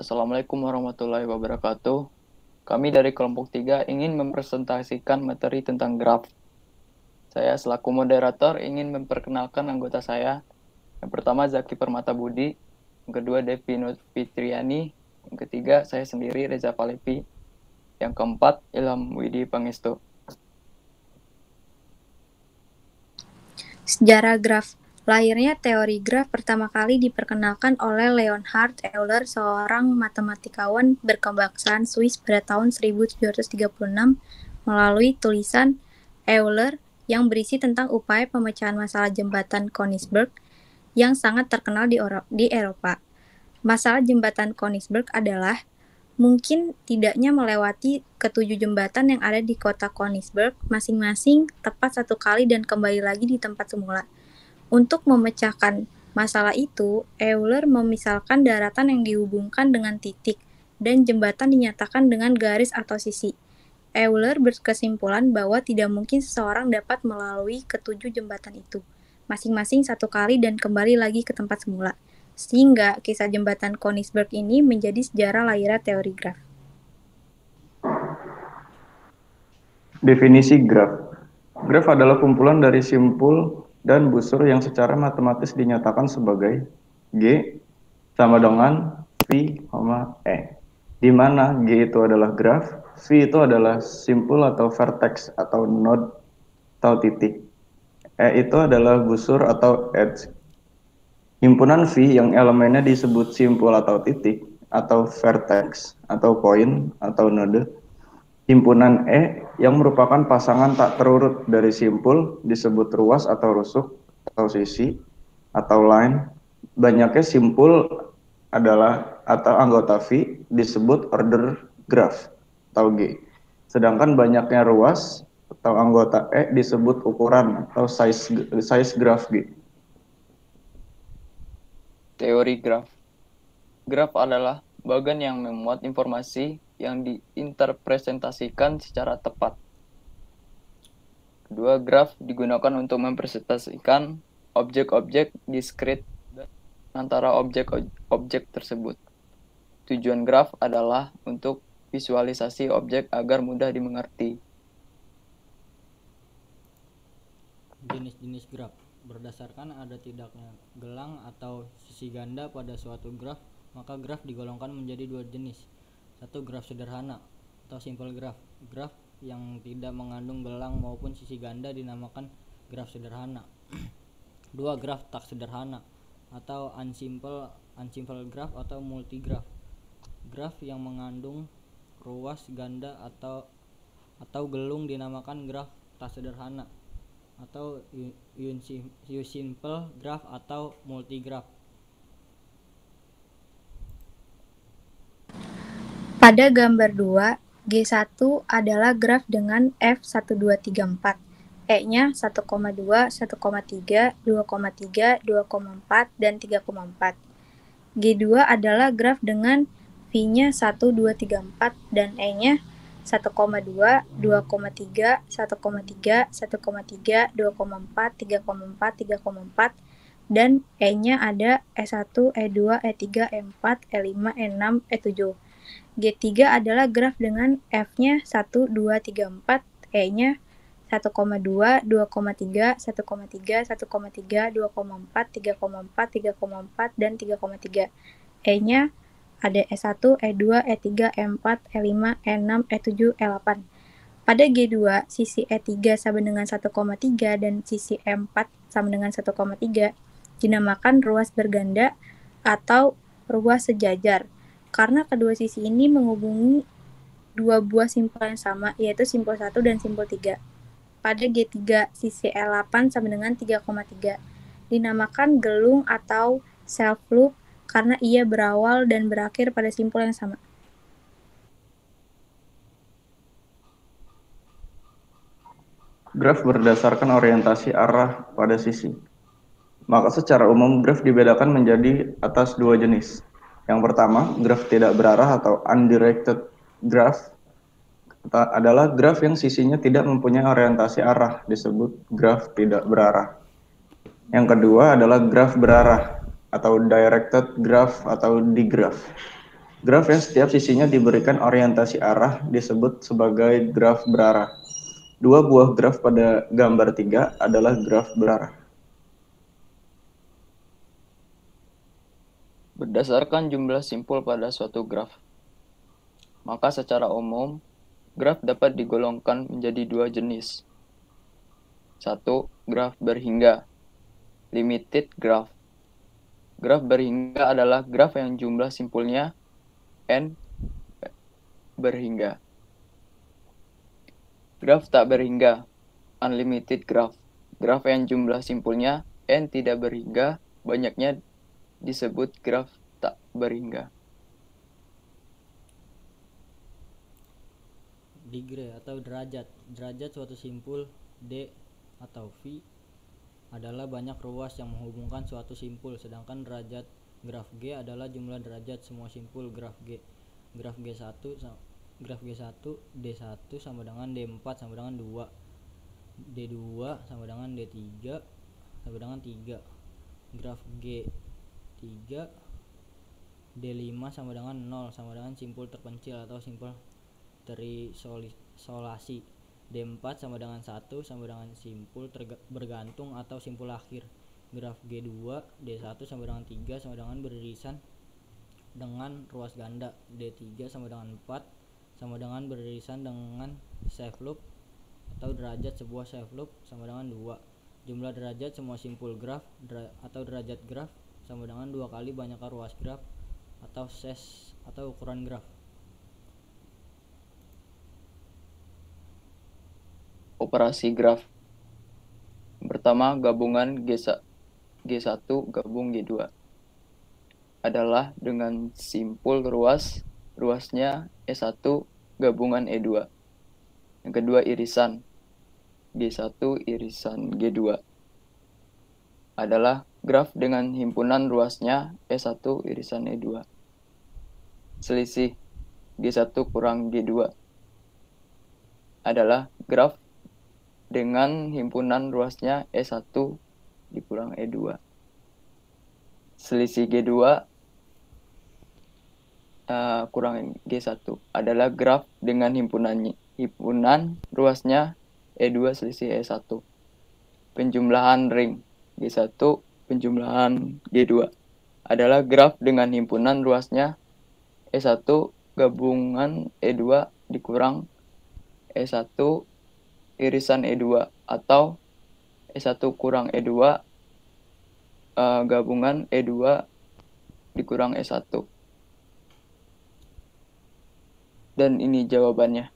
Assalamualaikum warahmatullahi wabarakatuh. Kami dari kelompok 3 ingin mempresentasikan materi tentang graf. Saya selaku moderator ingin memperkenalkan anggota saya. Yang pertama Zaki Permata Budi, yang kedua Devi Fitriani, yang ketiga saya sendiri Reza Palevi, yang keempat Ilham Widi Pangestu. Sejarah graf. Lahirnya teori graf pertama kali diperkenalkan oleh Leonhard Euler, seorang matematikawan berkebangsaan Swiss pada tahun 1736 melalui tulisan Euler yang berisi tentang upaya pemecahan masalah jembatan Königsberg yang sangat terkenal di Eropa. Masalah jembatan Königsberg adalah mungkin tidaknya melewati ketujuh jembatan yang ada di kota Königsberg masing-masing tepat satu kali dan kembali lagi di tempat semula. Untuk memecahkan masalah itu, Euler memisalkan daratan yang dihubungkan dengan titik dan jembatan dinyatakan dengan garis atau sisi. Euler berkesimpulan bahwa tidak mungkin seseorang dapat melalui ketujuh jembatan itu, masing-masing satu kali dan kembali lagi ke tempat semula. Sehingga kisah jembatan Königsberg ini menjadi sejarah lahirnya teori graf. Definisi graf. Graf adalah kumpulan dari simpul dan busur yang secara matematis dinyatakan sebagai G sama dengan V, E. Di mana G itu adalah graf, V itu adalah simpul atau vertex atau node atau titik. E itu adalah busur atau edge. Himpunan V yang elemennya disebut simpul atau titik atau vertex atau poin atau node. Himpunan E yang merupakan pasangan tak terurut dari simpul disebut ruas atau rusuk atau sisi atau line. Banyaknya simpul adalah atau anggota V disebut order graph atau G. Sedangkan banyaknya ruas atau anggota E disebut ukuran atau size graph G. Teori graf. Graf adalah bagan yang memuat informasi yang diinterpresentasikan secara tepat. Kedua, graf digunakan untuk mempresentasikan objek-objek diskrit antara objek-objek tersebut. Tujuan graf adalah untuk visualisasi objek agar mudah dimengerti. Jenis-jenis graf. Berdasarkan ada tidaknya gelang atau sisi ganda pada suatu graf, maka graf digolongkan menjadi dua jenis. Satu, graf sederhana atau simple graph. Graf yang tidak mengandung gelang maupun sisi ganda dinamakan graf sederhana. Dua, graf tak sederhana atau unsimple graph atau multigraph. Graf yang mengandung ruas ganda atau gelung dinamakan graf tak sederhana atau simple graph atau multigraph. Pada gambar 2, G1 adalah graf dengan F1234. E-nya 1,2, 1,3, 2,3, 2,4, dan 3,4. G2 adalah graf dengan V-nya 1, 2, 3, 4 dan E-nya 1,2, 2,3, 1,3, 1,3, 2,4, 3,4, 3,4 dan E-nya ada E1, E2, E3, E4, E5, E6, E7. G3 adalah graf dengan F-nya 1, 2, 3, 4, E-nya 1,2, 2,3, 1,3, 1,3, 2,4, 3,4, 3,4, dan 3,3. E-nya ada E1, E2, E3, E4, E5, E6, E7, E8. Pada G2, sisi E3 sama dengan 1,3 dan sisi E4 sama dengan 1,3 dinamakan ruas berganda atau ruas sejajar, karena kedua sisi ini menghubungi dua buah simpul yang sama, yaitu simpul 1 dan simpul 3. Pada G3, sisi E8 sama dengan 3,3 dinamakan gelung atau self loop karena ia berawal dan berakhir pada simpul yang sama. Graf berdasarkan orientasi arah pada sisi. Maka secara umum graf dibedakan menjadi atas dua jenis. Yang pertama, graf tidak berarah atau undirected graph adalah graf yang sisinya tidak mempunyai orientasi arah, disebut graf tidak berarah. Yang kedua adalah graf berarah atau directed graph atau digraph. Graf yang setiap sisinya diberikan orientasi arah disebut sebagai graf berarah. Dua buah graf pada gambar 3 adalah graf berarah. Berdasarkan jumlah simpul pada suatu graf, maka secara umum, graf dapat digolongkan menjadi dua jenis. 1. Graf berhingga, limited graph. Graf berhingga adalah graf yang jumlah simpulnya n berhingga. Graf tak berhingga, unlimited graph. Graf yang jumlah simpulnya n tidak berhingga, banyaknya disebut graf tak berhingga. Degree atau derajat. Derajat suatu simpul D atau V adalah banyak ruas yang menghubungkan suatu simpul, sedangkan derajat graf G adalah jumlah derajat semua simpul graf G. Graf G1 D1 sama dengan D4 sama dengan 2. D2 sama dengan D3 sama dengan 3. Graf G3 D5 sama dengan 0 sama dengan simpul terpencil atau simpul terisolasi. D4 sama dengan 1 sama dengan simpul bergantung atau simpul akhir. Graf G2 D1 sama dengan 3 sama dengan beririsan dengan ruas ganda. D3 sama dengan 4 sama dengan beririsan dengan safe loop atau derajat sebuah safe loop sama dengan 2. Jumlah derajat semua simpul graf atau derajat graf sama dengan 2 kali banyakkan ruas graf atau size atau ukuran graf. Operasi graf. Pertama, gabungan G1 gabung G2 adalah dengan simpul ruasnya E1 gabungan E2. Yang kedua, irisan G1 irisan G2 adalah graf dengan himpunan ruasnya E1 irisan E2. Selisih G1 kurang G2 adalah graf dengan himpunan ruasnya E1 dikurang E2. Selisih G2 kurang G1 adalah graf dengan himpunan ruasnya E2 selisih E1. Penjumlahan ring G1 penjumlahan G2 adalah graf dengan himpunan ruasnya E1 gabungan E2 dikurang E1 irisan E2 atau E1 kurang E2 gabungan E2 dikurang E1. Dan ini jawabannya.